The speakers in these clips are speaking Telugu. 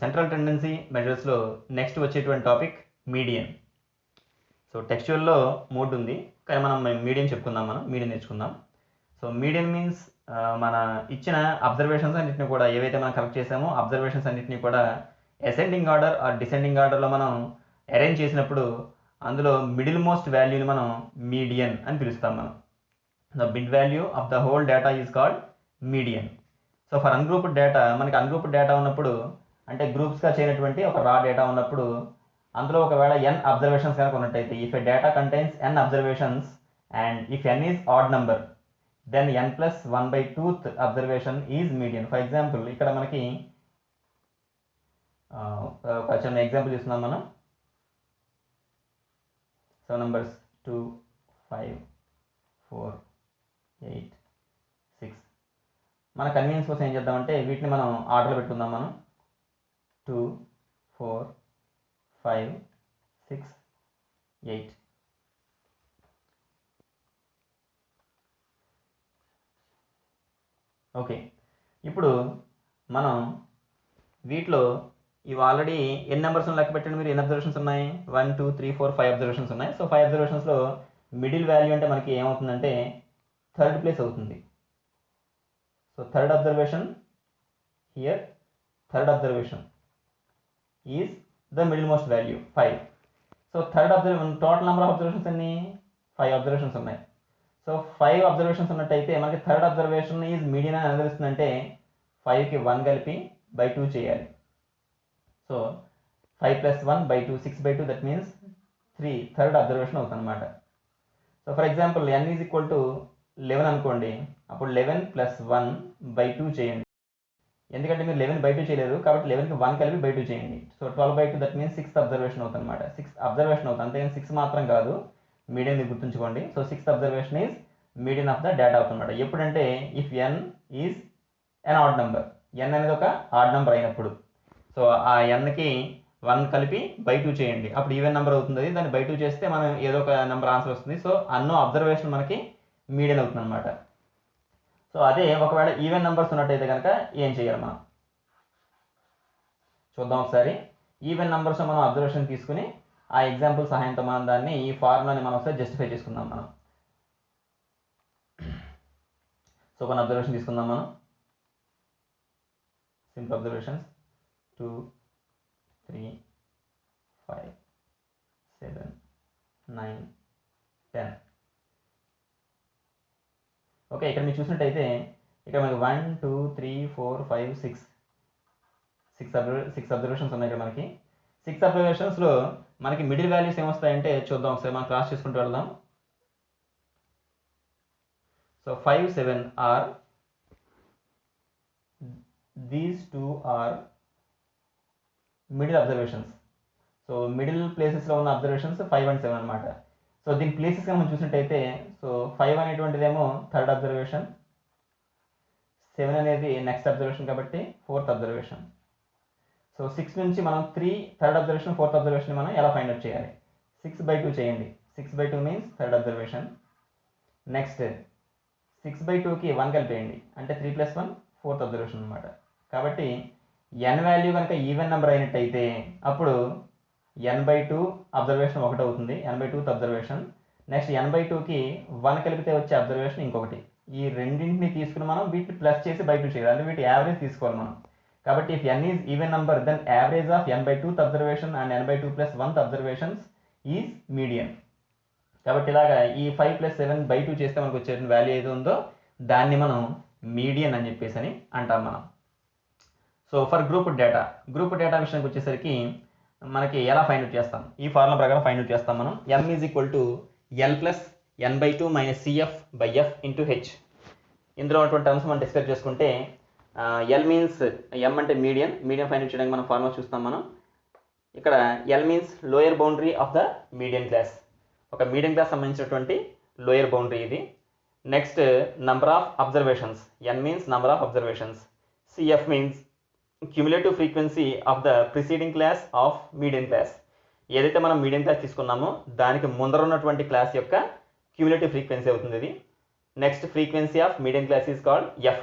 సెంట్రల్ టెండెన్సీ మెజర్స్లో నెక్స్ట్ వచ్చేటువంటి టాపిక్ మీడియన్. సో టెక్స్చువల్లో మోడ్ ఉంది, కానీ మనం మీడియన్ చెప్పుకుందాం, మనం మీడియన్ నేర్చుకుందాం. సో మీడియన్ మీన్స్ మన ఇచ్చిన అబ్జర్వేషన్స్ అన్నింటినీ కూడా, ఏవైతే మనం కలెక్ట్ చేసామో అబ్జర్వేషన్స్ అన్నింటినీ కూడా అసెండింగ్ ఆర్డర్ ఆర్ డిసెండింగ్ ఆర్డర్లో మనం అరేంజ్ చేసినప్పుడు అందులో మిడిల్ మోస్ట్ వాల్యూని మనం మీడియన్ అని పిలుస్తాం. మనం the mid value of the whole data is called median. So for ungrouped data, మనకి అన్గ్రూప్డ్ డేటా ఉన్నప్పుడు అంటే గ్రూప్స్గా చేయనటువంటి ఒక రా డేటా ఉన్నప్పుడు అందులో ఒకవేళ n అబ్జర్వేషన్స్ కనుక ఉన్నట్టయితే, if a data contains n observations and if n is odd number then n+1/2th observation is median. For example ఇక్కడ మనకి ఒక చిన్న ఎగ్జాంపుల్ చూస్తున్నాం మనం. So numbers 2, 5, 4, 8, 6. మన కన్వీనియన్స్ కోసం ఏం చేద్దామంటే వీటిని మనం ఆర్డర్లో పెట్టుకుందాం. మనం 2, 4, 5, 6, 8. ఓకే, ఇప్పుడు మనం వీటిలో ఇవి ఆల్రెడీ ఎన్ని నెంబర్స్ లెక్క పెట్టండి మీరు, ఎన్ని అబ్జర్వేషన్స్ ఉన్నాయి? 1, 2, 3, 4, 5 అబ్జర్వేషన్స్ ఉన్నాయి. సో 5 అబ్జర్వేషన్స్లో మిడిల్ వాల్యూ అంటే మనకి ఏమవుతుందంటే థర్డ్ ప్లేస్ అవుతుంది. So third observation here, third observation is the middle most value 5. So third observation, total number of observations ఎన్ని? 5 అబ్జర్వేషన్స్ ఉన్నాయి. సో 5 అబ్జర్వేషన్స్ ఉన్నట్టయితే మనకి థర్డ్ అబ్జర్వేషన్ ఈజ్ మీడియన్ అని తెలుస్తుందంటే 5కి 1 కలిపి బై 2 చేయాలి. So 5 + 1/2, 6/2, that means 3 third observation అవుతుంది అనమాట. So for example n is equal to 11 అనుకోండి, అప్పుడు 11 + 1/2 చేయండి. ఎందుకంటే మీరు 11/2 చేయలేరు కాబట్టి 11కి 1 కలిపి బై 2 చేయండి. So 12/2, that means 6th observation అవుతుంది అనమాట. 6th అబ్జర్వేషన్ అవుతుంది, అంతేగాని 6 మాత్రం కాదు, మీడియన్ గుర్తుంచుకోండి. So 6th observation is median of the data అవుతుందన్నమాట. ఎప్పుడంటే if n is an odd number, n అనేది ఒక ఆడ్ నెంబర్ అయినప్పుడు. సో ఆ nకి 1 కలిపి బై 2 చేయండి, అప్పుడు ఈవెన్ నెంబర్ అవుతుంది. అది దాన్ని బై 2 చేస్తే మనం ఏదో ఒక నెంబర్ ఆన్సర్ వస్తుంది. సో అన్నో అబ్జర్వేషన్ మనకి మీడియన్ అవుతుంది అనమాట. సో అదే ఒకవేళ ఈవెన్ నెంబర్స్ ఉన్నట్టయితే కనుక ఏం చేయాలి మనం చూద్దాం ఒకసారి. ఈవెన్ నెంబర్స్ మనం అబ్జర్వేషన్ తీసుకుని ఆ ఎగ్జాంపుల్ సహాయంతో మనం దాన్ని, ఈ ఫార్ములాని మనం ఒకసారి జస్టిఫై చేసుకుందాం మనం. సో కొన్ని అబ్జర్వేషన్ తీసుకుందాం మనం, సింపుల్ అబ్జర్వేషన్స్ 2, 3, 5, 7, 9, 10. ఓకే, ఇక్కడ మీరు చూసినట్టయితే ఇక్కడ మనకి 1, 2, 3, 4, 5, 6 అబ్జర్వేషన్స్ ఉన్నాయి ఇక్కడ మనకి. 6 అబ్జర్వేషన్స్లో మనకి మిడిల్ వాల్యూస్ ఏమొస్తాయంటే చూద్దాం ఒకసారి, మనం క్రాస్ చేసుకుంటూ వెళ్దాం. So 5, 7 are, these 2 are middle observations. So middle ప్లేసెస్లో ఉన్న అబ్జర్వేషన్స్ 5 and 7 అనమాట. సో దీని ప్లేసెస్గా మనం చూసినట్టయితే, సో 5 అనేటువంటిదేమో థర్డ్ అబ్జర్వేషన్, 7 అనేది నెక్స్ట్ అబ్జర్వేషన్ కాబట్టి 4th అబ్జర్వేషన్. సో 6 నుంచి మనం 3 థర్డ్ అబ్జర్వేషన్, 4th అబ్జర్వేషన్ మనం ఎలా ఫైండ్ అవుట్ చేయాలి? 6/2 చేయండి. 6/2 మీన్స్ థర్డ్ అబ్జర్వేషన్. నెక్స్ట్ 6/2కి 1 కలిపేయండి, అంటే 3 + 1 4th అబ్జర్వేషన్ అనమాట. కాబట్టి n వాల్యూ కనుక ఈవెన్ నెంబర్ అయినట్టయితే అప్పుడు n/2 అబ్జర్వేషన్ ఒకటి అవుతుంది, n/2th అబ్జర్వేషన్. నెక్స్ట్ n/2కి 1 కలిపితే వచ్చే అబ్జర్వేషన్ ఇంకొకటి. ఈ రెండింటిని తీసుకుని మనం వీటిని ప్లస్ చేసి బై 2 చేయాలి, అంటే వీటి యావరేజ్ తీసుకోవాలి మనం. కాబట్టి if n is even number then average of n/2th observation and n/2 + 1th observations is median. కాబట్టి ఇలాగా ఈ 5 + 7/2 చేస్తే మనకు వచ్చే వాల్యూ ఏదో ఉందో దాన్ని మనం మీడియన్ అని చెప్పేసి అని అంటాం మనం. సో ఫర్ గ్రూప్ డేటా విషయానికి వచ్చేసరికి మనకి ఎలా ఫైండ్ అవుట్ చేస్తాం? ఈ ఫార్ములా ప్రకారం ఫైండ్ అవుట్ చేస్తాం మనం. m is equal to l + n/2 - cf/f × h. ఇందులో ఉన్నటువంటి టర్మ్స్ మనం డిస్కస్ చేసుకుంటే l మీన్స్, m అంటే మీడియన్ ఫైండ్ అవుట్ చేయడానికి మనం ఫార్ములా చూస్తాం మనం. ఇక్కడ l means lower boundary of the median class, ఒక మీడియన్ క్లాస్ సంబంధించినటువంటి లోయర్ బౌండరీ ఇది. Next number of observations, n means number of observations, cf means cumulative frequency of the preceding class of median class. ఏదైతే మనం మీడియన్ క్లాస్ తీసుకున్నామో దానికి ముందర ఉన్నటువంటి క్లాస్ యొక్క క్యుములేటివ్ ఫ్రీక్వెన్సీ అవుతుంది ఇది. Next frequency of median class is called f,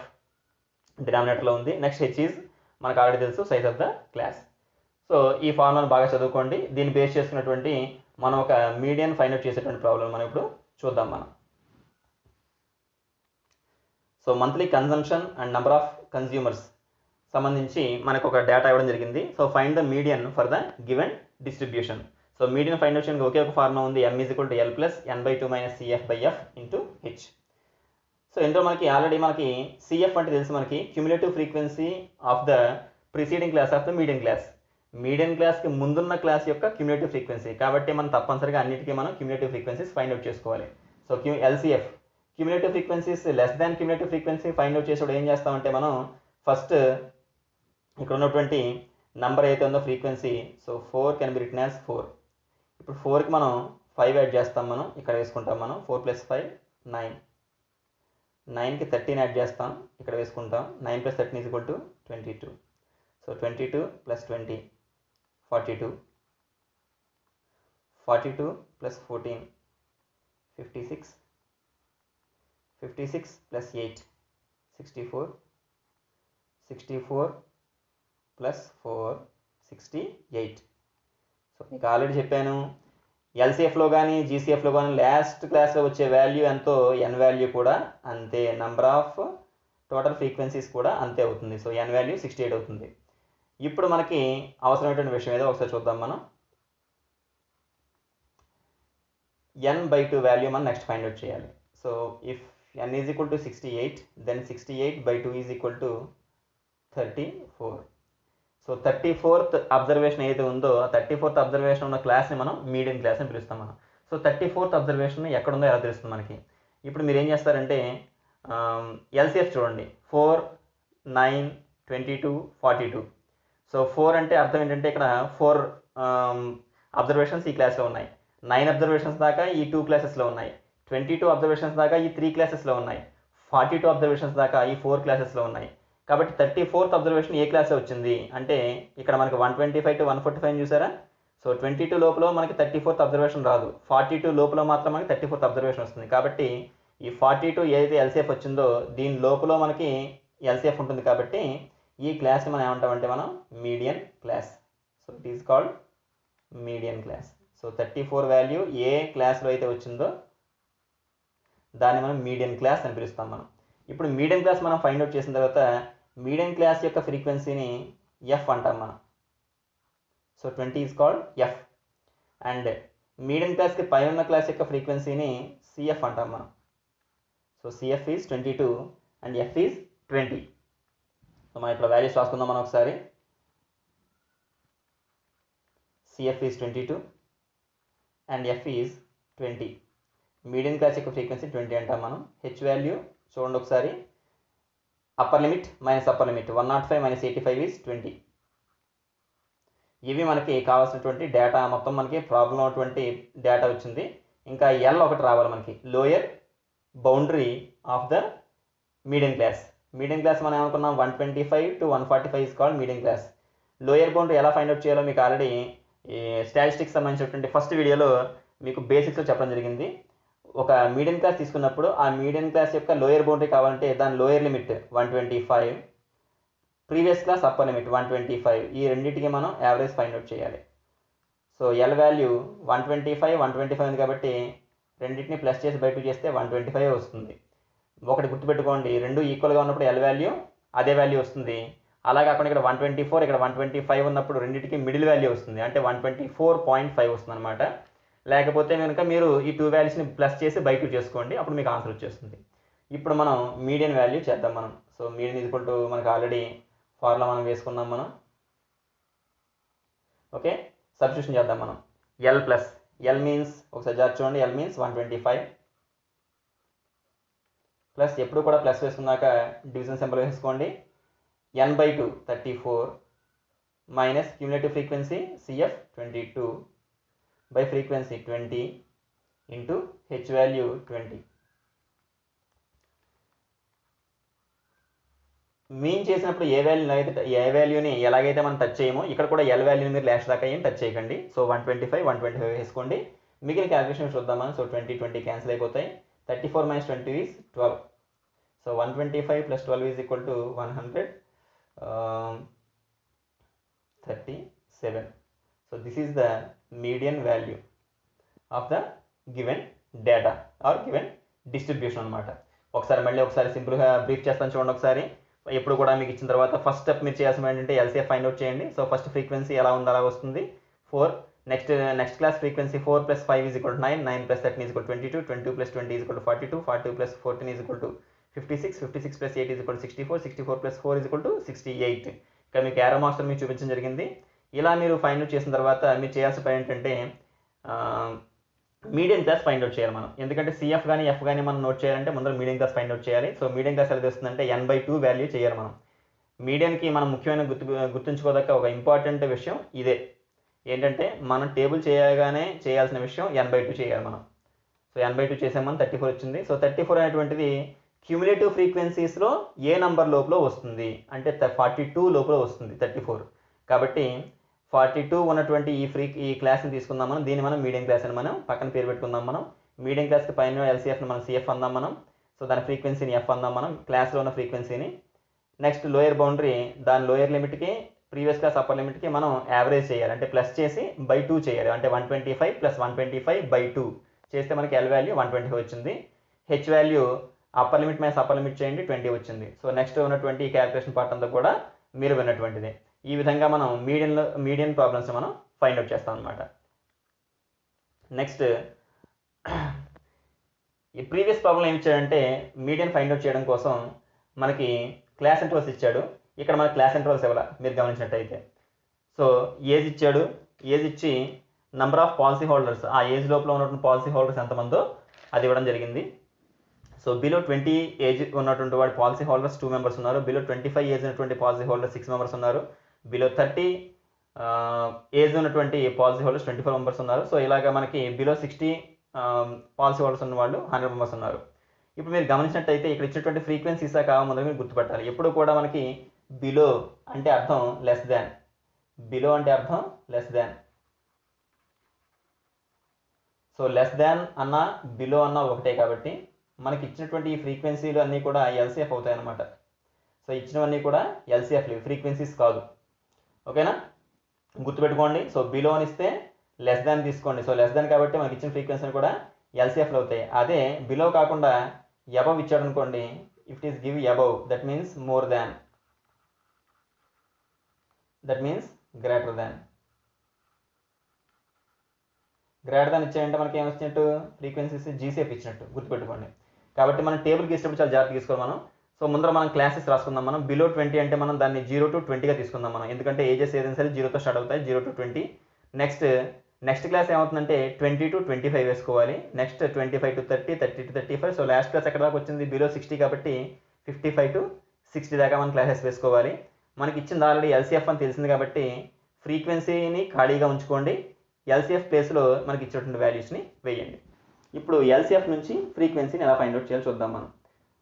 డినామినేటర్లో ఉంది. నెక్స్ట్ h ఈజ్ మనకు ఆల్రెడీ తెలుసు, size of the class. So ఈ ఫార్ములాను బాగా చదువుకోండి. దీన్ని బేస్ చేసుకున్నటువంటి మనం ఒక మీడియన్ ఫైండ్ అవుట్ చేసేటువంటి ప్రాబ్లం మనం ఇప్పుడు చూద్దాం మనం. So monthly consumption and number of consumers సంబంధించి మనకు ఒక డేటా ఇవ్వడం జరిగింది. So find the median for the given distribution. So median find out చేయడానికి ఒకే ఒక ఫార్ములా ఉంది, m = l + n/2 - cf/f × h. So ఇందులో మనకి ఆల్రెడీ మనకి CF అంటే తెలుసు మనకి, cumulative frequency of the preceding class of the median class. Median క్లాస్కి ముందున్న క్లాస్ యొక్క క్యూములేటివ్ ఫ్రీక్వెన్సీ. కాబట్టి మనం తప్పనిసరిగా అన్నిటికీ మనం క్యూములేటివ్ ఫ్రీక్వెన్సీస్ ఫైండ్ అవుట్ చేసుకోవాలి. So LCF cumulative frequencies less than cumulative frequency find out చేసేప్పుడు ఏం చేస్తామంటే మనం ఫస్ట్ ఇక్కడ ఉన్నటువంటి నెంబర్ అయితే ఉందో frequency, so 4 can be written as 4. ఇప్పుడు 4కి మనం 5 యాడ్ చేస్తాం, మనం ఇక్కడ వేసుకుంటాం. మనం 4 + 5 9. 9కి 13 యాడ్ చేస్తాం, ఇక్కడ వేసుకుంటాం. 9 + 13 = 22. సో 22 + 20 42. 42 + 14 56. 56 + 8 64. 64 + 4 68. సో మీకు ఆల్రెడీ చెప్పాను, ఎల్సిఎఫ్లో కానీ జీసీఎఫ్లో కానీ లాస్ట్ క్లాస్లో వచ్చే వాల్యూ ఎంతో ఎన్ వాల్యూ కూడా అంతే, నెంబర్ ఆఫ్ టోటల్ ఫ్రీక్వెన్సీస్ కూడా అంతే అవుతుంది. సో ఎన్ వాల్యూ 68 అవుతుంది. ఇప్పుడు మనకి అవసరమైనటువంటి విషయం ఏదో ఒకసారి చూద్దాం మనం. n/2 వాల్యూ మనం నెక్స్ట్ ఫైండ్ అవుట్ చేయాలి. So if n = 68, then 68/2 = 34. So 34th observation ఏదైతే ఉందో ఆ 34th అబ్జర్వేషన్ ఉన్న క్లాస్ని మనం మీడియన్ క్లాస్ అని పిలుస్తాం మనం. సో 34th అబ్జర్వేషన్ ఎక్కడ ఉందో ఎలా తెలుస్తుంది మనకి. ఇప్పుడు మీరు ఏం చేస్తారంటే ఎల్సిఎఫ్ చూడండి, 4 9 22 42. సో 4 అంటే అర్థం ఏంటంటే ఇక్కడ 4 అబ్జర్వేషన్స్ ఈ క్లాస్లో ఉన్నాయి. 9 అబ్జర్వేషన్స్ దాకా ఈ 2 క్లాసెస్లో ఉన్నాయి. 22 అబ్జర్వేషన్స్ దాకా ఈ 3 క్లాసెస్లో ఉన్నాయి. 42 అబ్జర్వేషన్స్ దాకా ఈ 4 క్లాసెస్లో ఉన్నాయి. కాబట్టి 34th అబ్జర్వేషన్ ఏ క్లాస్లో వచ్చింది అంటే ఇక్కడ మనకి 125 to 145 చూసారా. సో 22 లోపల మనకి 34th అబ్జర్వేషన్ రాదు, 42 లోపల మాత్రం మనకి 34th అబ్జర్వేషన్ వస్తుంది. కాబట్టి ఈ 42 ఏదైతే ఎల్సిఎఫ్ వచ్చిందో దీని లోపల మనకి ఎల్సిఎఫ్ ఉంటుంది. కాబట్టి ఈ క్లాస్ని మనం ఏమంటామంటే మనం median class. So it is called median class. So 34 value ఏ క్లాస్లో అయితే వచ్చిందో దాన్ని మనం మీడియన్ క్లాస్ అని పిలుస్తాం మనం. ఇప్పుడు మీడియన్ క్లాస్ మనం ఫైండ్ అవుట్ చేసిన తర్వాత మీడియన్ క్లాస్ యొక్క ఫ్రీక్వెన్సీని ఎఫ్ అంటాం మనం. So 20 is called F. And median క్లాస్కి పై ఉన్న క్లాస్ యొక్క ఫ్రీక్వెన్సీని సిఎఫ్ అంటాం మనం. So CF is 22 and F is 20. So మనం ఇప్పుడు వాల్యూస్ రాసుకుందాం మనం ఒకసారి. CF is 22 and F is 20. Median class యొక్క ఫ్రీక్వెన్సీ 20 అంటాం మనం. హెచ్ వాల్యూ చూడండి ఒకసారి, upper limit minus upper limit 105 - 85 is 20. ఇవి మనకి కావాల్సినటువంటి డేటా, మొత్తం మనకి ప్రాబ్లం ఉన్నటువంటి డేటా వచ్చింది. ఇంకా ఎల్ ఒకటి రావాలి మనకి, lower boundary of the median class. Median class మనం ఏమనుకున్నాం 125 to 145 is called median class. Lower boundary ఎలా ఫైండ్ అవుట్ చేయాలో మీకు ఆల్రెడీ ఈ స్టాటిస్టిక్స్ సంబంధించినటువంటి ఫస్ట్ వీడియోలో మీకు బేసిక్స్లో చెప్పడం జరిగింది. ఒక మీడియన్ క్లాస్ తీసుకున్నప్పుడు ఆ మీడియన్ క్లాస్ యొక్క లోయర్ బౌండరీ కావాలంటే దాని lower limit 125, previous class upper limit 125, ఈ రెండింటికి మనం యావరేజ్ ఫైండ్ అవుట్ చేయాలి. సో ఎల్ వాల్యూ 125 ఉంది కాబట్టి రెండింటిని ప్లస్ చేసి బై 2 చేస్తే 125 వస్తుంది. ఒకటి గుర్తుపెట్టుకోండి, రెండు ఈక్వల్గా ఉన్నప్పుడు ఎల్ వాల్యూ అదే వాల్యూ వస్తుంది. అలా కాకుండా ఇక్కడ 124 ఇక్కడ 125 ఉన్నప్పుడు రెండింటికి మిడిల్ వాల్యూ వస్తుంది, అంటే 124.5 వస్తుంది అనమాట. లేకపోతే కనుక మీరు ఈ 2 వాల్యూస్ని ప్లస్ చేసి బై 2 చేసుకోండి, అప్పుడు మీకు ఆన్సర్ వచ్చేస్తుంది. ఇప్పుడు మనం మీడియన్ వాల్యూ చేద్దాం మనం. సో మీడియన్ ఈక్వల్ టు మనకు ఆల్రెడీ ఫార్ములా మనం వేసుకున్నాం మనం. ఓకే, సబ్స్టిట్యూషన్ చేద్దాం మనం. ఎల్ ప్లస్ ఎల్ మీన్స్ ఒకసారి జాగ్రత్త చూడండి, ఎల్ మీన్స్ 125 ప్లస్ ఎప్పుడు కూడా ప్లస్ వేసుకున్నాక డివిజన్ సింబల్ వేసుకోండి. n/2 34 minus cumulative frequency CF 22 by frequency 20 into H value 20. Mean చేసినప్పుడు ఏ వాల్యూని ఎలాగైతే మనం టచ్ చేయమో ఇక్కడ కూడా ఎల్ వాల్యూని మీరు లాస్ట్ దాకా ఏం టచ్ చేయకండి. సో 125 వేసుకోండి. మిగిలిన క్యాలిక్యులేషన్ చూద్దాం మనం. సో 20 క్యాన్సిల్ అయిపోతాయి. 34 - 20 is 12. So 125 + 12 is equal to 136. 7. So this is the median value of the given data or given distribution అనమాట. ఒకసారి సింపుల్గా బ్రీఫ్ చేస్తాను చూడండి. ఒకసారి ఎప్పుడు కూడా మీకు ఇచ్చిన తర్వాత ఫస్ట్ స్టెప్ మీరు చేయాల్సిన ఏంటంటే LCF ఫైండ్ అవుట్ చేయండి. సో ఫస్ట్ ఫ్రీక్వెన్సీ ఎలా ఉందో అలా వస్తుంది 4. Next class frequency 4 + 5 = 9, 9 + 13 = 22, 22 + 20 = 42, 42 + 14 = 56, 56 + 8 = 64, 64 + 4 = 68. ఇక్కడ మీకు ఏరో మార్క్స్ మీకు చూపించడం జరిగింది. ఇలా మీరు ఫైండ్ అవుట్ చేసిన తర్వాత మీరు చేయాల్సిన పని ఏంటంటే మీడియం క్లాస్ ఫైండ్ అవుట్ చేయాలి మనం. ఎందుకంటే CF కానీ F కానీ మనం నోట్ చేయాలంటే ముందర మీడియం క్లాస్ ఫైండ్ అవుట్ చేయాలి. సో మీడియం క్లాస్ ఎలా వస్తుందంటే n/2 వాల్యూ చేయాలి మనం. మీడియంకి మనం ముఖ్యమైన గుర్తుంచుకోదక్క ఒక ఇంపార్టెంట్ విషయం ఇదే ఏంటంటే మనం టేబుల్ చేయగానే చేయాల్సిన విషయం n/2 చేయాలి మనం. సో n/2 చేసామని 34 వచ్చింది. సో 34 అనేటువంటిది క్యూములేటివ్ ఫ్రీక్వెన్సీస్లో ఏ నంబర్ లోపల వస్తుంది అంటే 42 లోపల వస్తుంది 34. కాబట్టి 42 ఉన్నటువంటి ఈ క్లాస్ని తీసుకుందాం మనం. దీన్ని మనం మీడియం క్లాస్ అని మనం పక్కన పేరు పెట్టుకుందాం మనం. మీడియం క్లాస్కి పైన LCFని మనం CF అందాం మనం. సో దాని ఫ్రీక్వెన్సీని F అందాం మనం, క్లాస్లో ఉన్న ఫ్రీక్వెన్సీని. నెక్స్ట్ లోయర్ బౌండరీ దాని లోయర్ లిమిట్కి ప్రీవియస్ క్లాస్ అప్పర్ లిమిట్కి మనం యావరేజ్ చేయాలి. అంటే ప్లస్ చేసి /2 చేయాలి. అంటే 125 + 125/2 చేస్తే మనకి L వాల్యూ 125 వచ్చింది. H value upper limit minus upper limit చేయండి 20 వచ్చింది. సో నెక్స్ట్ ఉన్నటువంటి ఈ క్యాలిక్యులేషన్ పార్ట్ అంతా కూడా మీరు విన్నటువంటిది. ఈ విధంగా మనం మీడియన్ ప్రాబ్లమ్స్ మనం ఫైండ్ అవుట్ చేస్తాం అనమాట. నెక్స్ట్ ఈ ప్రీవియస్ ప్రాబ్లం ఏమి ఇచ్చాడంటే మీడియన్ ఫైండ్ అవుట్ చేయడం కోసం మనకి క్లాస్ ఇంటర్వల్స్ ఇచ్చాడు. ఇక్కడ మనకి క్లాస్ ఇంటర్వల్స్ ఇవ్వాలి మీరు గమనించినట్టయితే. సో ఏజ్ ఇచ్చాడు, ఏజ్ ఇచ్చి నెంబర్ ఆఫ్ పాలసీ హోల్డర్స్, ఆ ఏజ్ లోపల ఉన్నటువంటి పాలసీ హోల్డర్స్ ఎంతమందో అది ఇవ్వడం జరిగింది. సో బిలో 20 ఏజ్ ఉన్నటువంటి వాడి పాలసీ హోల్డర్స్ 2 మెంబర్స్ ఉన్నారు. బిలో 25 ఏజ్ ఉన్నటువంటి పాలసీ హోల్డర్స్ 6 మెంబర్స్ ఉన్నారు. బిలో 30 ఏజ్ ఉన్నటువంటి పాలసీ హోల్డర్స్ 24 మెంబర్స్ ఉన్నారు. సో ఇలాగా మనకి బిలో 60 పాలసీ హోల్డర్స్ ఉన్న వాళ్ళు 100 మెంబర్స్ ఉన్నారు. ఇప్పుడు మీరు గమనించినట్టయితే ఇక్కడ ఇచ్చినటువంటి ఫ్రీక్వెన్సీస్ కావాలని మీరు గుర్తుపెట్టాలి. ఎప్పుడు కూడా మనకి బిలో అంటే అర్థం లెస్ దాన్, బిలో అంటే అర్థం less than. So less than అన్న బిలో అన్న ఒకటే కాబట్టి మనకి ఇచ్చినటువంటి ఈ ఫ్రీక్వెన్సీలు అన్నీ కూడా LCF అవుతాయి అన్నమాట. సో ఇచ్చినవన్నీ కూడా LCFలు, ఫ్రీక్వెన్సీస్ కాదు. ఓకేనా, గుర్తుపెట్టుకోండి. సో బిలో అని ఇస్తే లెస్ దాన్ తీసుకోండి. సో లెస్ దాన్ కాబట్టి మనకి ఇచ్చిన ఫ్రీక్వెన్సీలు కూడా LCFలు అవుతాయి. అదే బిలో కాకుండా అబవ్ ఇచ్చాడు అనుకోండి, if it is give above that means more than, that means greater than. Greater than ఇచ్చాడంటే మనకి ఏం వచ్చినట్టు ఫ్రీక్వెన్సీస్ GCF ఇచ్చినట్టు గుర్తుపెట్టుకోండి. కాబట్టి మనం టేబుల్కి ఇచ్చినప్పుడు చాలా జాగ్రత్త తీసుకోవాలి మనం. సో ముందర మనం క్లాసెస్ రాసుకుందాం మనం. బిలో 20 అంటే మనం దాన్ని 0 to 20గా తీసుకుందాం మనం. ఎందుకంటే ఏజెస్ ఏదైనా సరే 0తో స్టార్ట్ అవుతాయి, 0 to 20. నెక్స్ట్ క్లాస్ ఏమవుతుందంటే 20 to 25 వేసుకోవాలి. Next 25 to 30, 30 to 35. So last class ఎక్కడ దాకా వచ్చింది బిలో 60 కాబట్టి 55 to 60 దాకా మనం క్లాసెస్ వేసుకోవాలి. మనకి ఇచ్చింది ఆల్రెడీ LCF అని తెలిసింది కాబట్టి ఫ్రీక్వెన్సీని ఖాళీగా ఉంచుకోండి. LCF ప్లేస్లో మనకి ఇచ్చినటువంటి వాల్యూస్ని వేయండి. ఇప్పుడు LCF నుంచి ఫ్రీక్వెన్సీని ఎలా ఫైండ్ అవుట్ చేయాలో చూద్దాం మనం.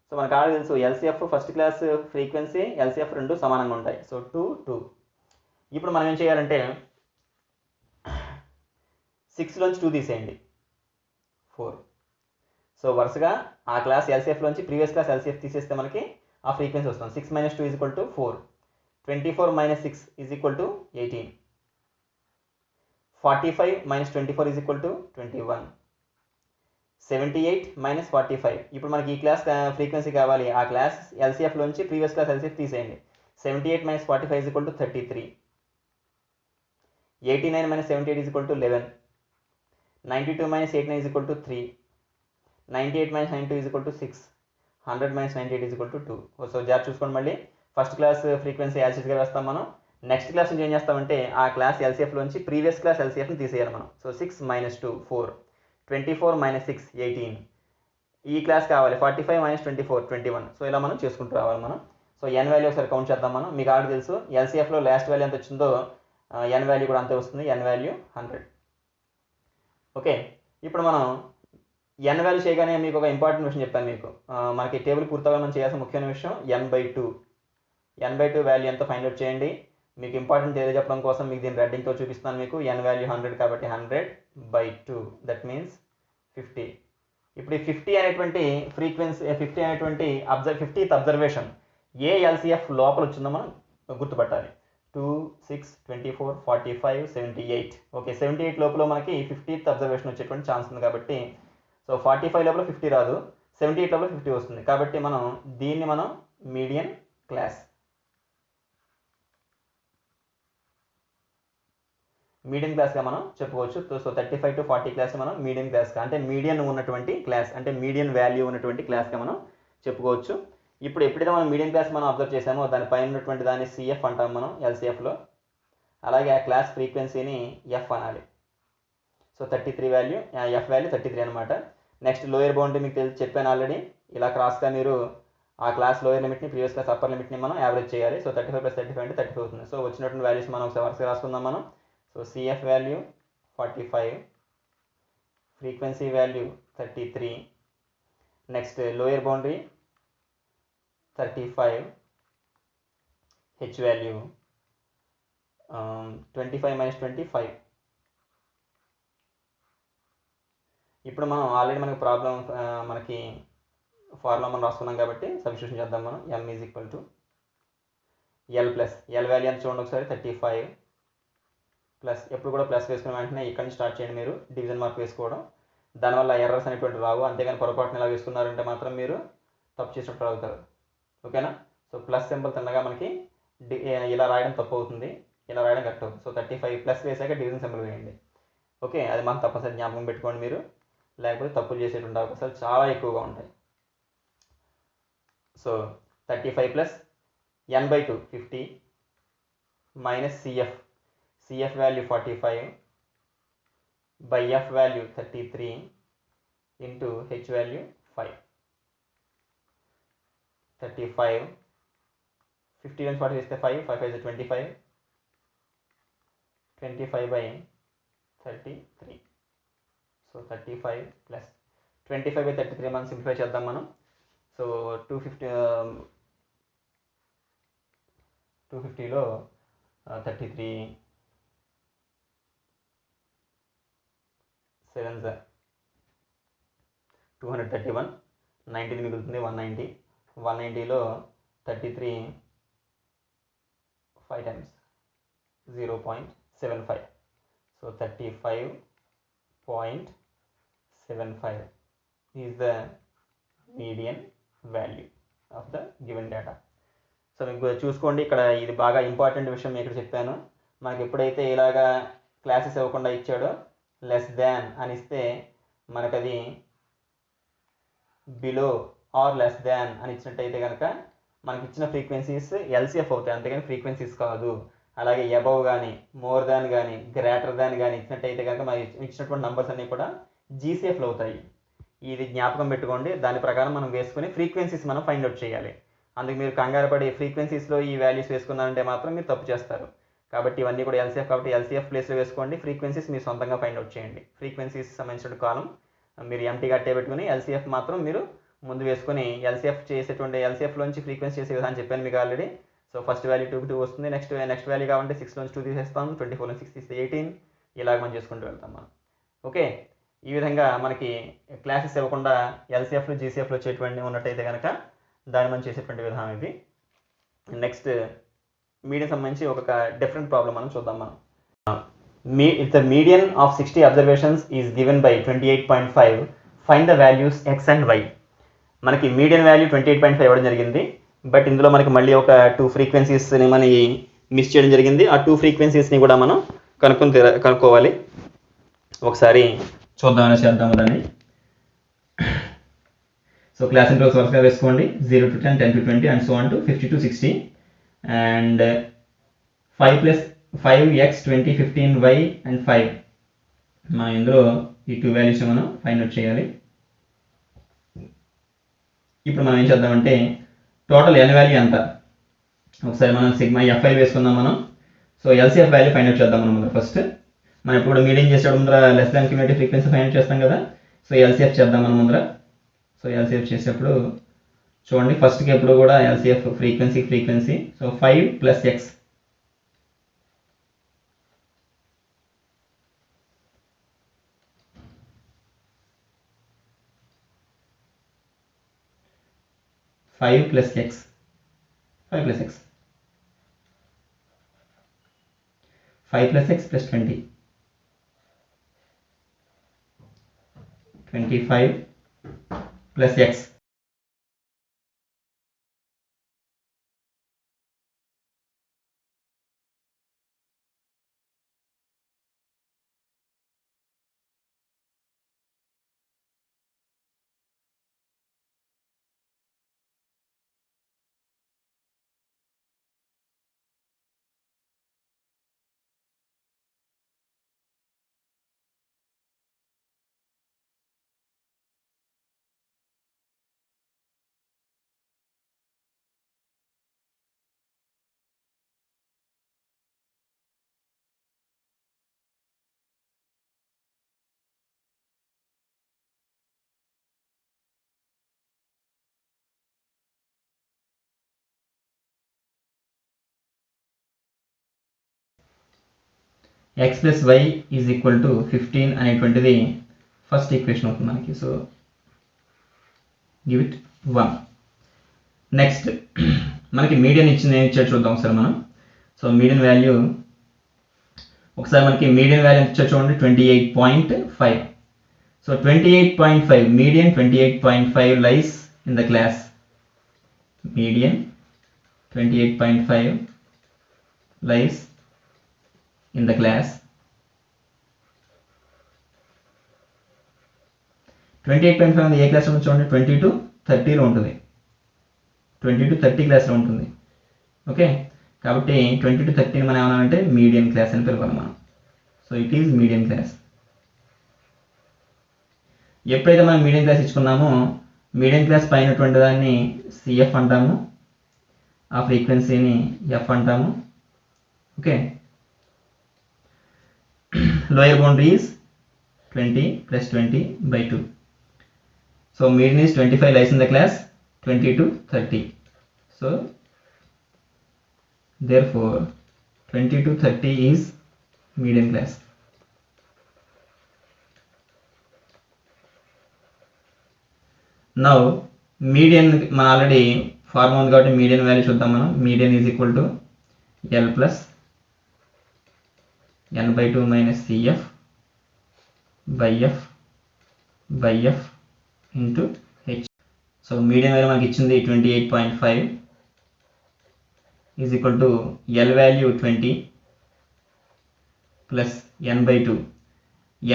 సో మనకు ఆల్రెడీ తెలుసు LCF first class frequency LCF రెండు సమానంగా ఉంటాయి. సో 2, 2. ఇప్పుడు మనం ఏం చేయాలంటే 6లోంచి 2 తీసేయండి 4. సో వరుసగా ఆ క్లాస్ LCFలోంచి ప్రీవియస్ క్లాస్ LCF తీసేస్తే మనకి ఆ ఫ్రీక్వెన్సీ వస్తుంది. 6 - 2 = 4. 24 - 6 = 18. 45 - 24 = 21. 78 - 45. ఇప్పుడు మనకి ఈ క్లాస్ ఫ్రీక్వెన్సీ కావాలి. ఆ క్లాస్ LCFలోంచి ప్రీవియస్ క్లాస్ LCF తీసేయండి. 78 - 45 = 33. 89 - 78 = 11. 92 - 89 = 3. 98 - 92 = 6. 100 - 98 = 2. సో జాగ్రత్త చూసుకోండి. మళ్ళీ ఫస్ట్ క్లాస్ ఫ్రీక్వెన్సీ యాసిడ్గా వేస్తాం మనం. నెక్స్ట్ క్లాస్ నుంచి ఏం చేస్తామంటే ఆ క్లాస్ LCFలోంచి ప్రీవియస్ క్లాస్ LCFని తీసేయాలి మనం. సో 6 - 2 4. 24 - 6 18. ఈ క్లాస్ కావాలి. 45 - 24 21. సో ఇలా మనం చేసుకుంటూ రావాలి మనం. సో n వాల్యూ ఒకసారి కౌంట్ చేద్దాం మనం. మీకు ఆల్రెడీ తెలుసు LCFలో లాస్ట్ వాల్యూ ఎంత వచ్చిందో n వాల్యూ కూడా అంతే వస్తుంది. n value 100. ఓకే, ఇప్పుడు మనం n వాల్యూ చేయగానే మీకు ఒక ఇంపార్టెంట్ విషయం చెప్పాను మీకు. మనకి టేబుల్ పూర్తిగా మనం చేయాల్సిన ముఖ్యమైన విషయం n/2. n/2 వాల్యూ ఎంత ఫైండ్ అవుట్ చేయండి. మీకు ఇంపార్టెంట్ ఏదో చెప్పడం కోసం మీకు దీన్ని రెడ్డింగ్తో చూపిస్తాను మీకు. n వాల్యూ 100 కాబట్టి 100/2 దట్ మీన్స్ 50. ఇప్పుడు ఈ 50 అనేటువంటి ఫ్రీక్వెన్సీ 50 అనేటువంటి 50th అబ్జర్వేషన్ ఏ LCF లోపల వచ్చిందో మనం గుర్తుపట్టాలి. 2, 6, 24, 45, 78. ఓకే, 78 లోపల మనకి 50th అబ్జర్వేషన్ వచ్చేటువంటి ఛాన్స్ ఉంది కాబట్టి, సో 45 లోపల 50 రాదు, 78 లోపల 50 వస్తుంది. కాబట్టి మనం దీన్ని మీడియన్ క్లాస్ గా మనం చెప్పుకోవచ్చు. సో 35 to 40 క్లాస్ మనం మీడియన్ క్లాస్ అంటే మీడియన్ ఉన్నటువంటి క్లాస్, అంటే మీడియన్ వాల్యూ ఉన్నటువంటి క్లాస్గా మనం చెప్పుకోవచ్చు. ఇప్పుడు ఎప్పుడైతే మనం మీడియన్ క్లాస్ మనం అబ్జర్వ్ చేసామో దానిపైన ఉన్నటువంటి దాన్ని సిఎఫ్ అంటాం మనం ఎల్సిఎఫ్లో. అలాగే ఆ క్లాస్ ఫ్రీక్వెన్సీని ఎఫ్ అనాలి. సో 33 వాల్యూ, ఎఫ్ వాల్యూ 33 అనమాట. నెక్స్ట్ లోయర్ బౌండరీ మీకు చెప్పాను ఆల్రెడీ. ఇలా క్రాస్గా మీరు ఆ క్లాస్ లోయర్ లిమిట్ని ప్రీవియస్ క్లాస్ అప్పర్ లిమిట్ని మనం యావరేజ్ చేయాలి. సో 35 + 35 అంటే 35 అవుతుంది. సో వచ్చినటువంటి వాల్యూస్ మనం ఒకసారి వరుసగా రాసుకుందాం మనం. So CF value 45, frequency value 33, next lower boundary 35, H value 25 minus 25. ఇప్పుడు మనం ఆల్రెడీ మనకి ప్రాబ్లం మనకి ఫార్ములా మనం రాసుకున్నాం కాబట్టి సబ్స్టిట్యూషన్ చేద్దాం మనం. M is equal to L plus L value అని చూడండి ఒకసారి 35 ప్లస్, ఎప్పుడు కూడా ప్లస్ వేసుకున్న వెంటనే ఇక్కడ నుంచి స్టార్ట్ చేయండి మీరు డివిజన్ మార్క్ వేసుకోవడం. దానివల్ల ఎర్రర్స్ అనేటువంటి రావు. అంతేగాని పొరపాటున ఇలా వేసుకున్నారంటే మాత్రం మీరు తప్పు చేసినట్టు అవుతారు. ఓకేనా? సో ప్లస్ సింబల్ తిన్నగా మనకి ఇలా రాయడం తప్పు అవుతుంది, ఇలా రాయడం కరెక్ట్ అవుతుంది. సో 35 ప్లస్ వేసాక డివిజన్ సింబల్ వేయండి. ఓకే, అది మాకు తప్పనిసరి జ్ఞాపకం పెట్టుకోండి మీరు, లేకపోతే తప్పులు చేసేటువంటి అవకాశాలు చాలా ఎక్కువగా ఉంటాయి. So 35 plus n/2 50 minus CF value 45 by F value 33 into H value 5. 35, 50 and 40 is 5, 5 is 25, 25 by 33. So 35 plus 25 by 33 మనం సింప్లిఫై చేద్దాం మనం. సో 250లో 33 7s 231, 90 మిగులుతుంది 190. 190లో 33 5 times 0.75. So 35.75 is the median value of the given data. So మీకు చూసుకోండి, ఇక్కడ ఇది బాగా ఇంపార్టెంట్ విషయం ఇక్కడ చెప్పాను. మనకి ఎప్పుడైతే ఇలాగా క్లాసెస్ ఇవ్వకుండా ఇచ్చాడో లెస్ దాన్ అని ఇస్తే మనకది బిలో ఆర్ లెస్ దాన్ అని ఇచ్చినట్టయితే కనుక మనకి ఇచ్చిన ఫ్రీక్వెన్సీస్ ఎల్సిఎఫ్ అవుతాయి, అంతేగాని ఫ్రీక్వెన్సీస్ కాదు. అలాగే అబవ్ కానీ మోర్ దాన్ కానీ గ్రేటర్ దాన్ కానీ ఇచ్చినట్టయితే కనుక మనకి ఇచ్చినటువంటి నెంబర్స్ అన్నీ కూడా జీసీఎఫ్లు అవుతాయి. ఇది జ్ఞాపకం పెట్టుకోండి. దాని ప్రకారం మనం వేసుకుని ఫ్రీక్వెన్సీస్ మనం ఫైండ్ అవుట్ చేయాలి. అందుకు మీరు కంగారు పడి ఫ్రీక్వెన్సీస్లో ఈ వాల్యూస్ వేసుకున్నారంటే మాత్రం మీరు తప్పు చేస్తారు. కాబట్టి ఇవన్నీ కూడా ఎల్సిఎఫ్ కాబట్టి ఎల్సిఎఫ్ ప్లేస్లో వేసుకోండి. ఫ్రీక్వెన్సీస్ మీరు సొంతంగా ఫైండ్ అవుట్ చేయండి. ఫ్రీక్వెన్సీస్ సంబంధించిన కాలం మీరు ఎంటీగా అట్టే పెట్టుకుని ఎల్సిఎఫ్ మాత్రం మీరు ముందు వేసుకొని ఎల్సిఎఫ్ చేసేటువంటి ఎల్సిఎఫ్లోంచి ఫ్రీక్వెన్సీ చేసే విధానం చెప్పాను మీకు ఆల్రెడీ. సో ఫస్ట్ వాల్యూ 2 వస్తుంది. నెక్స్ట్ వాల్యూ కావాలంటే 6లోంచి 2 తీసేస్తాం, 24లోంచి 6 తీస్తే 18, ఇలాగ మనం చేసుకుంటూ వెళ్తాం మనం. ఓకే, ఈ విధంగా మనకి క్లాసెస్ ఇవ్వకుండా ఎల్సిఎఫ్లు జీసీఎఫ్లు వచ్చేటువంటి ఉన్నట్టయితే కనుక దాన్ని మనం చేసేటువంటి విధానం ఇది. నెక్స్ట్ మీడియం సంబంధించి ఒక డిఫరెంట్ ప్రాబ్లం మనం చూద్దాం మనం. If the median of 60 observations is given by 28.5, find the values x and y. మనకి మీడియన్ వాల్యూ 28.5 ఇవ్వడం జరిగింది. బట్ ఇందులో మనకి మళ్ళీ ఒక 2 ఫ్రీక్వెన్సీస్ని మనకి మిస్ చేయడం జరిగింది. ఆ 2 ఫ్రీక్వెన్సీస్ని కూడా మనం కనుక్కోవాలి. ఒకసారి చూద్దామని చేద్దాము దాన్ని. సో క్లాస్ ఇంటర్వల్స్ వరుసగా వేసుకోండి. 0 to 10, 10 to 20 and so on to 50 to 60. And 5 plus 5x 20 15y and 5 మనం ఇందులో ఈ 2 వాల్యూస్ మనం ఫైండ్ అవుట్ చేయాలి. ఇప్పుడు మనం ఏం చేద్దామంటే టోటల్ n వాల్యూ ఎంత ఒకసారి మనం సిగ్మా ఎఫ్ఐ వేసుకుందాం మనం. So LCF value find out చేద్దాం మనం ముందర. ఫస్ట్ మనం ఎప్పుడు మీడియం చేసేటప్పుడు ముందర less than cumulative frequency find out చేస్తాం కదా. సో ఎల్సిఎఫ్ చేద్దాం మనం ముందర. సో ఎల్సిఎఫ్ చేసేటప్పుడు చూడండి, ఫస్ట్కి ఎప్పుడు కూడా LCF frequency. So 5 plus x 5 plus x 5 plus x plus 20. 25 plus x. X plus y is equal to 15 అనేటువంటిది ఫస్ట్ ఈక్వేషన్ అవుతుంది మనకి. So give it 1. నెక్స్ట్ మనకి మీడియన్ ఇచ్చింది, ఏం ఇచ్చాడు చూద్దాం ఒకసారి మనం. సో మీడియన్ వాల్యూ ఒకసారి మనకి మీడియన్ వాల్యూ ఎంత ఇచ్చాడు చూడండి, 28.5. So 28.5 median 28.5 lies in the class. Median 28.5 lies in the class. 28.5 అనేది ఏ క్లాస్ లో చూడండి, 20 to 30లో ఉంటుంది. 20 to 30 క్లాస్లో ఉంటుంది. ఓకే, కాబట్టి 20 to 30 మనం ఏమన్నామంటే మీడియం క్లాస్ అని పిలవాలి మనం. So it is medium class. ఎప్పుడైతే మనం మీడియం క్లాస్ ఇచ్చుకున్నామో, మీడియం క్లాస్ పైనటువంటి దాన్ని సిఎఫ్ అంటాము, ఆ ఫ్రీక్వెన్సీని ఎఫ్ అంటాము. Okay, lower boundary is 20 plus 20 by 2. So median is 25 lies in the class, 20 to 30. So therefore 20 to 30 is median class. Now median మన ఆల్రెడీ ఫార్ములా ఉంది కాబట్టి మీడియన్ వాల్యూ చూద్దాం మనం. Median is equal to L plus n by 2 minus CF by F into H. So median value మనకి ఇచ్చింది 28.5 is equal to L value 20 plus n by 2.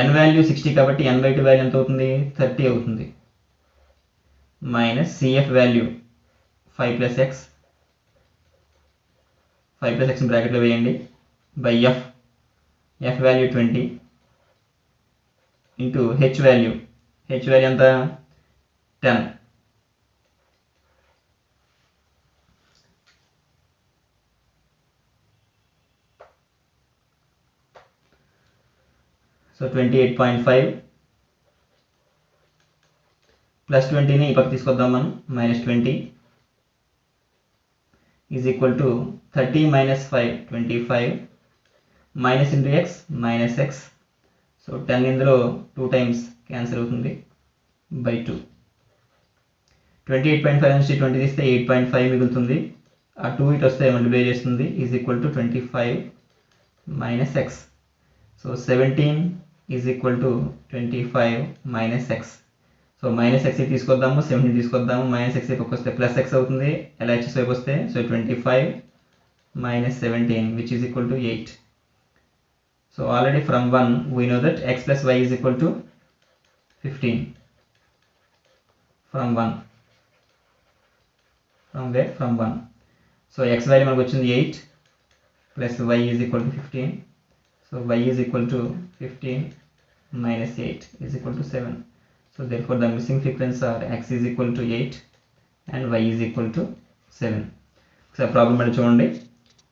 n value 60 కాబట్టి n by 2 వాల్యూ ఎంత అవుతుంది, 30 అవుతుంది. Minus CF value 5 plus x బ్రాకెట్లో వేయండి, by F value 20 into H value ఎంత 10. సో 28.5 ప్లస్ 20ని ఈ పక్క తీసుకొద్దాం మనం, minus 20 is equal to 30 minus 5 25 minus into X minus x. So 10 ఇందులో 2 times క్యాన్సిల్ అవుతుంది బై 2. 28.5 నుంచి 20 తీస్తే 8.5 మిగులుతుంది. ఆ 2 ఇటు వస్తే మల్టిప్లై చేస్తుంది, is equal to 25 minus x. So 17 is equal to 25 minus x. So minus x తీసుకొద్దాము, 17 తీసుకొద్దాము, మైనస్ ఎక్స్ వైపు వస్తే ప్లస్ ఎక్స్ అవుతుంది, ఎల్హెచ్ఎస్ వైపు వస్తే. So 25 minus 17 which is equal to 8. So already from 1 we know that x plus y is equal to 15. From 1. From where? From 1. So x value మనకు వచ్చింది 8 plus y is equal to 15. So y is equal to 15 minus 8 is equal to 7. So therefore the missing frequencies are x is equal to 8 and y is equal to 7. So problem అంటే చూడండి.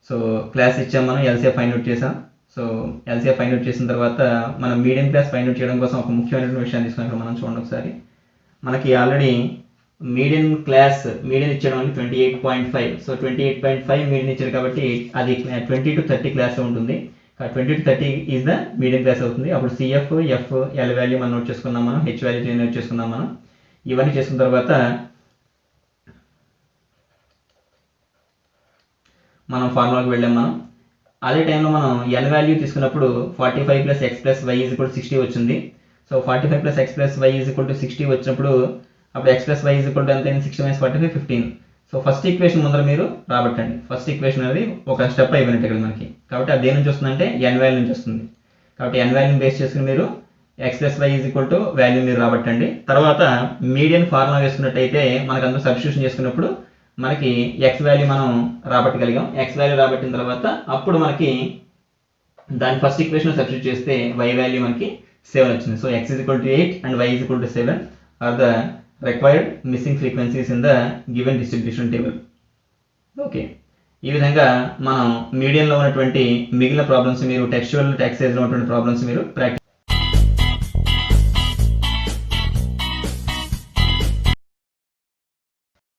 సో క్లాస్ ఇచ్చాం మనం, ఎల్సిఎఫ్ ఫైండ్ అవుట్ చేసాం. సో ఎల్సిఎఫ్ ఫైండ్ అవుట్ చేసిన తర్వాత మనం మీడియం క్లాస్ ఫైండ్ అవుట్ చేయడం కోసం ఒక ముఖ్యమైన విషయాన్ని తీసుకున్నాం మనం. చూడండి ఒకసారి, మనకి ఆల్రెడీ మీడియం ఇచ్చాడు మనకి 28.5. సో 28.5 మీడియం ఇచ్చాడు కాబట్టి అది 20 to 30 క్లాస్లో ఉంటుంది. 20 to 30 is the medium class అవుతుంది. అప్పుడు సిఎఫ్ ఎఫ్ ఎల్ వాల్యూ మనం నోట్ చేసుకున్నాం, మనం హెచ్ వాల్యూ నోట్ చేసుకున్నాం మనం. ఇవన్నీ చేసుకున్న తర్వాత మనం ఫార్ములాకి వెళ్ళాం మనం. అదే టైంలో మనం n వాల్యూ తీసుకున్నప్పుడు 45 plus X plus Y is equal 60 వచ్చింది. So 45 plus X plus Y is equal 60 వచ్చినప్పుడు అప్పుడు X plus Y is equal ఎంత అయింది? 60 మైనస్ 45 15. సో ఫస్ట్ ఈక్వేషన్ ముందర మీరు రాబట్టండి. ఫస్ట్ ఈక్వేషన్ అనేది ఒక స్టెప్ అయిపోయినట్టు ఇక్కడ మనకి. కాబట్టి అది దేని నుంచి వస్తుందంటే n వాల్యూ నుంచి వస్తుంది. కాబట్టి n వాల్యూని బేస్ చేసుకుని మీరు X plus Y is equal to value మీరు రాబట్టండి. తర్వాత మీడియన్ ఫార్ములా వేసుకున్నట్టయితే మనకు అందులో సబ్స్టిట్యూషన్ చేసుకున్నప్పుడు మనకి ఎక్స్ వాల్యూ మనం రాబట్టగలిగాం. ఎక్స్ వాల్యూ రాబట్టిన తర్వాత అప్పుడు మనకి దాని ఫస్ట్ ఈక్వేషన్ సబ్స్టిట్యూట్ చేస్తే y వాల్యూ మనకి 7 వచ్చింది. So x is equal to 8 and y is equal to 7 are the required missing frequencies in the given distribution table. Okay, ఈ విధంగా మనం మీడియంలో ఉన్నటువంటి మిగిలిన ప్రాబ్లమ్స్ మీరు టెక్స్చువల్ టెక్స్ట్ సైజ్లో ఉన్నటువంటి ప్రాబ్లమ్స్ మీరు ప్రాక్టీస్